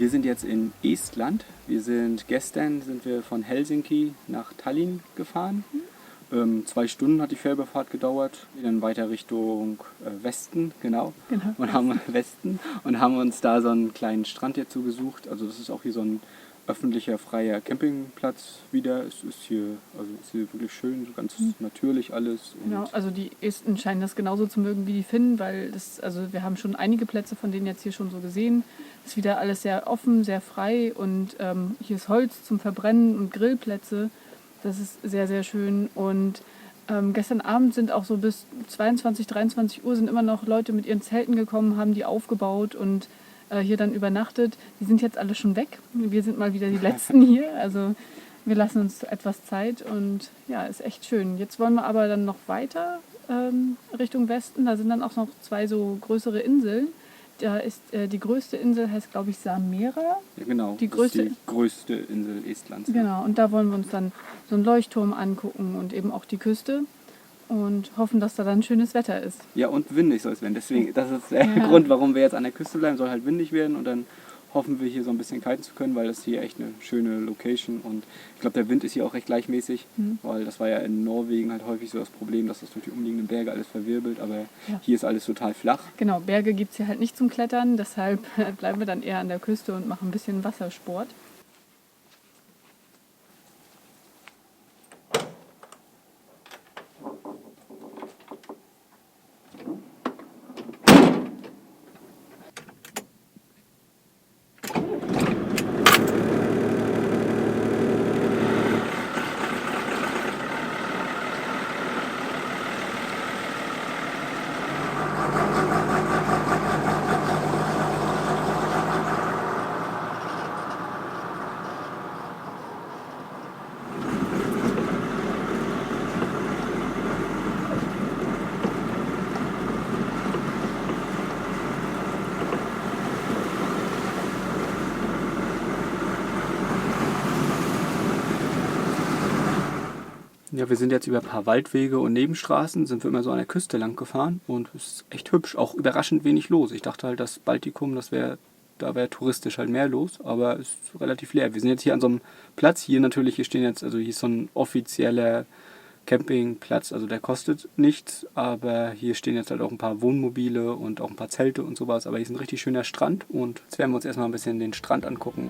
Wir sind jetzt in Estland. Gestern sind wir von Helsinki nach Tallinn gefahren. 2 Stunden hat die Fährüberfahrt gedauert, dann weiter Richtung Westen, genau. Und haben uns da so einen kleinen Strand jetzt so gesucht. Also das ist auch hier so ein öffentlicher, freier Campingplatz wieder. Es ist hier wirklich schön, so ganz natürlich alles. Und Genau, also die Esten scheinen das genauso zu mögen wie die Finnen, weil wir haben schon einige Plätze von denen jetzt hier schon so gesehen. Es ist wieder alles sehr offen, sehr frei und hier ist Holz zum Verbrennen und Grillplätze. Das ist sehr, sehr schön. Und gestern Abend sind auch so bis 22, 23 Uhr sind immer noch Leute mit ihren Zelten gekommen, haben die aufgebaut und hier dann übernachtet. Die sind jetzt alle schon weg. Wir sind mal wieder die Letzten hier. Also wir lassen uns etwas Zeit und ja, ist echt schön. Jetzt wollen wir aber dann noch weiter Richtung Westen. Da sind dann auch noch 2 so größere Inseln. Da ist die größte Insel, heißt glaube ich Samera. ja, genau, Die das ist die größte Insel Estlands. Genau, und da wollen wir uns dann so einen Leuchtturm angucken und eben auch die Küste und hoffen, dass da dann schönes Wetter ist. Ja, und windig soll es werden. Deswegen, das ist der Grund, warum wir jetzt an der Küste bleiben. Soll halt windig werden und dann hoffen wir hier so ein bisschen kiten zu können, weil das hier echt eine schöne Location und ich glaube, der Wind ist hier auch recht gleichmäßig, weil das war ja in Norwegen halt häufig so das Problem, dass das durch die umliegenden Berge alles verwirbelt, aber hier ist alles total flach. Genau, Berge gibt es hier halt nicht zum Klettern, deshalb bleiben wir dann eher an der Küste und machen ein bisschen Wassersport. Ja, wir sind jetzt über ein paar Waldwege und Nebenstraßen, sind wir immer so an der Küste lang gefahren und es ist echt hübsch, auch überraschend wenig los. Ich dachte halt, das Baltikum, da wäre touristisch halt mehr los, aber es ist relativ leer. Wir sind jetzt hier an so einem Platz, hier ist so ein offizieller Campingplatz, also der kostet nichts, aber hier stehen jetzt halt auch ein paar Wohnmobile und auch ein paar Zelte und sowas, aber hier ist ein richtig schöner Strand und jetzt werden wir uns erstmal ein bisschen den Strand angucken.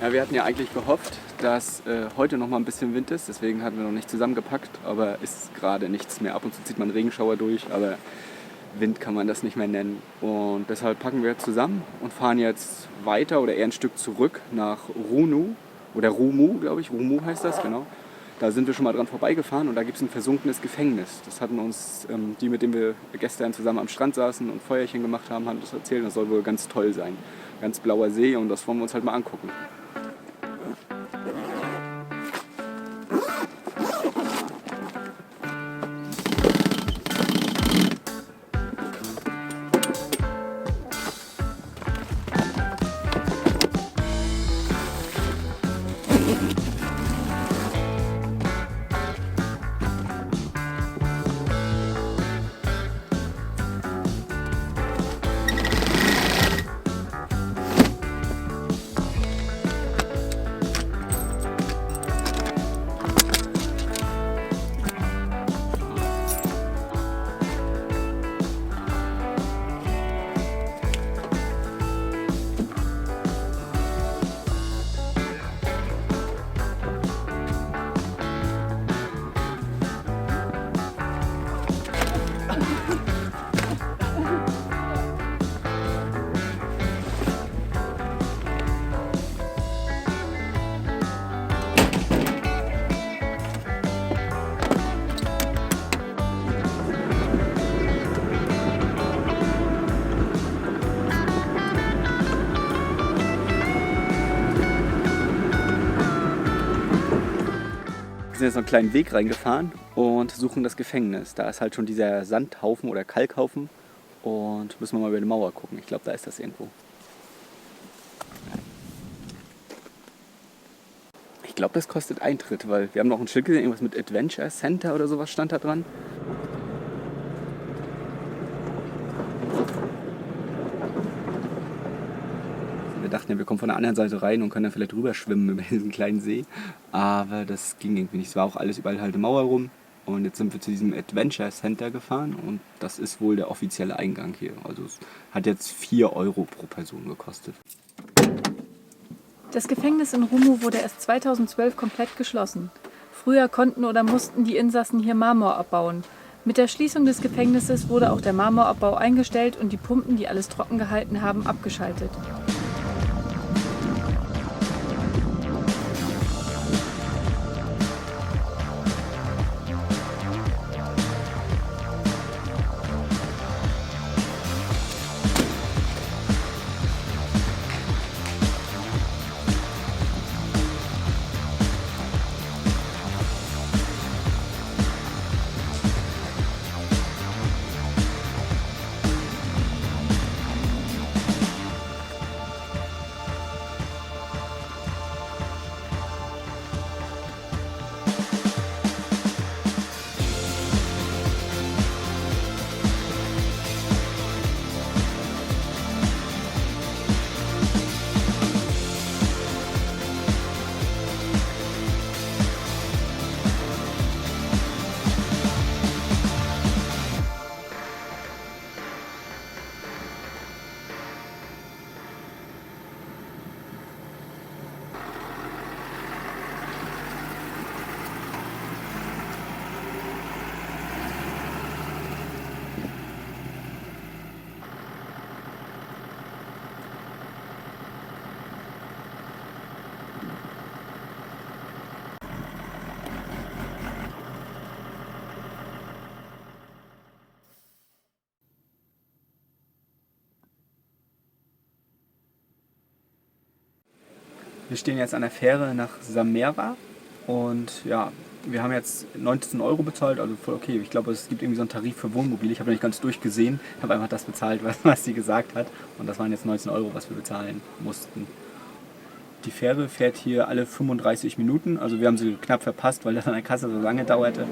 Ja, wir hatten ja eigentlich gehofft, dass heute noch mal ein bisschen Wind ist, deswegen hatten wir noch nicht zusammengepackt, aber ist gerade nichts mehr. Ab und zu zieht man einen Regenschauer durch, aber Wind kann man das nicht mehr nennen. Und deshalb packen wir zusammen und fahren jetzt weiter oder eher ein Stück zurück nach Ruunu oder Rumu, glaube ich. Rumu heißt das, genau. Da sind wir schon mal dran vorbeigefahren und da gibt es ein versunkenes Gefängnis. Das hatten uns die, mit denen wir gestern zusammen am Strand saßen und Feuerchen gemacht haben, haben das erzählt. Das soll wohl ganz toll sein. Ganz blauer See und das wollen wir uns halt mal angucken. sind jetzt noch einen kleinen Weg reingefahren und suchen das Gefängnis. Da ist halt schon dieser Sandhaufen oder Kalkhaufen und müssen wir mal über die Mauer gucken. Ich glaube, da ist das irgendwo. Ich glaube, das kostet Eintritt, weil wir haben noch ein Schild gesehen, irgendwas mit Adventure Center oder sowas stand da dran. Wir dachten ja, wir kommen von der anderen Seite rein und können dann vielleicht rüber schwimmen über diesen kleinen See. Aber das ging irgendwie nicht. Es war auch alles überall halt eine Mauer rum. Und jetzt sind wir zu diesem Adventure Center gefahren und das ist wohl der offizielle Eingang hier. Also es hat jetzt 4 Euro pro Person gekostet. Das Gefängnis in Rumu wurde erst 2012 komplett geschlossen. Früher konnten oder mussten die Insassen hier Marmor abbauen. Mit der Schließung des Gefängnisses wurde auch der Marmorabbau eingestellt und die Pumpen, die alles trocken gehalten haben, abgeschaltet. Wir stehen jetzt an der Fähre nach Samerwa und ja, wir haben jetzt 19 Euro bezahlt, also voll okay. Ich glaube, es gibt irgendwie so einen Tarif für Wohnmobile. Ich habe noch nicht ganz durchgesehen, habe einfach das bezahlt, was sie gesagt hat. Und das waren jetzt 19 Euro, was wir bezahlen mussten. Die Fähre fährt hier alle 35 Minuten, also wir haben sie knapp verpasst, weil das an der Kasse so lange dauerte.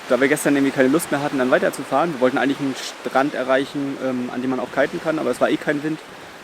Da wir gestern irgendwie keine Lust mehr hatten, dann weiterzufahren, wir wollten eigentlich einen Strand erreichen, an dem man auch kiten kann, aber es war eh kein Wind.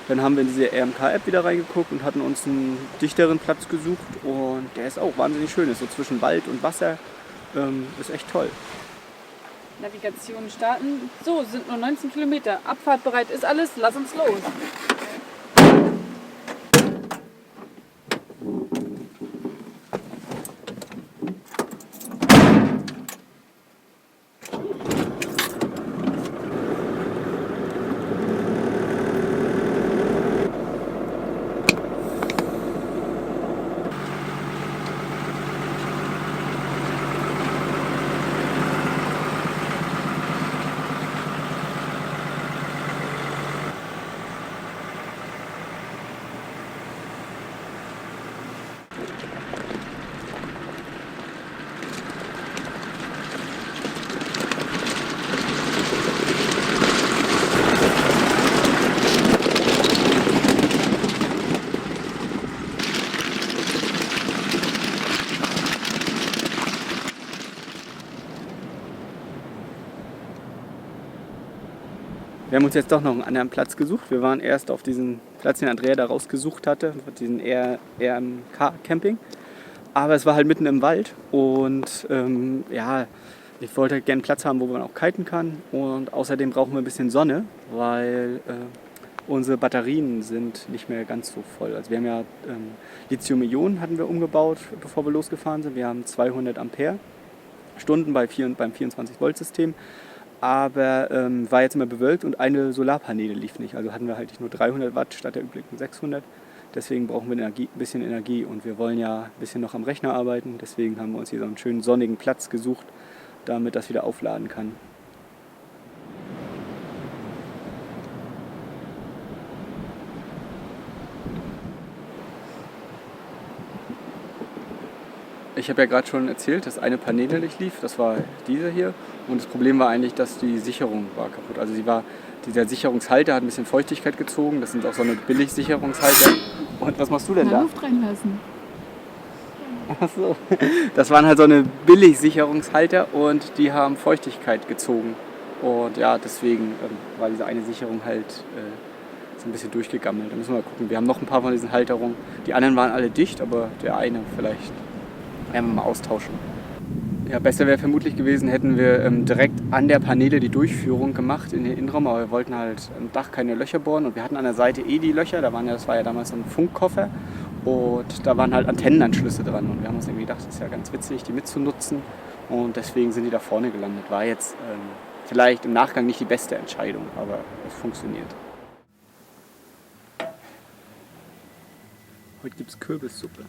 Dann haben wir in diese RMK-App wieder reingeguckt und hatten uns einen dichteren Platz gesucht und der ist auch wahnsinnig schön, ist so zwischen Wald und Wasser, ist echt toll. Navigation starten. So, sind nur 19 Kilometer. Abfahrt bereit ist alles, lass uns los. Wir haben uns jetzt doch noch einen anderen Platz gesucht. Wir waren erst auf diesen Platz, den Andrea da rausgesucht hatte, diesen RMK-Camping. Aber es war halt mitten im Wald und ja, ich wollte gerne einen Platz haben, wo man auch kiten kann. Und außerdem brauchen wir ein bisschen Sonne, weil unsere Batterien sind nicht mehr ganz so voll. Also wir haben ja Lithium-Ionen hatten wir umgebaut, bevor wir losgefahren sind. Wir haben 200 Ampere Stunden beim 24-Volt-System. Aber war jetzt immer bewölkt und eine Solarpaneele lief nicht. Also hatten wir halt nicht nur 300 Watt statt der üblichen 600. Deswegen brauchen wir ein bisschen Energie und wir wollen ja ein bisschen noch am Rechner arbeiten. Deswegen haben wir uns hier so einen schönen sonnigen Platz gesucht, damit das wieder aufladen kann. Ich habe ja gerade schon erzählt, dass eine Paneele nicht lief, das war diese hier. Und das Problem war eigentlich, dass die Sicherung war kaputt. Also dieser Sicherungshalter hat ein bisschen Feuchtigkeit gezogen. Das sind auch so eine Billig-Sicherungshalter. Und was machst du denn Na, da? Luft reinlassen. Ach so. Das waren halt so eine Billig-Sicherungshalter und die haben Feuchtigkeit gezogen. Und ja, deswegen war diese eine Sicherung halt so ein bisschen durchgegammelt. Da müssen wir mal gucken. Wir haben noch ein paar von diesen Halterungen. Die anderen waren alle dicht, aber der eine vielleicht werden wir mal austauschen. Ja, besser wäre vermutlich gewesen, hätten wir direkt an der Paneele die Durchführung gemacht in den Innenraum, aber wir wollten halt im Dach keine Löcher bohren und wir hatten an der Seite die Löcher, das war ja damals so ein Funkkoffer und da waren halt Antennenanschlüsse dran und wir haben uns irgendwie gedacht, das ist ja ganz witzig, die mitzunutzen und deswegen sind die da vorne gelandet. War jetzt vielleicht im Nachgang nicht die beste Entscheidung, aber es funktioniert. Heute gibt es Kürbissuppe.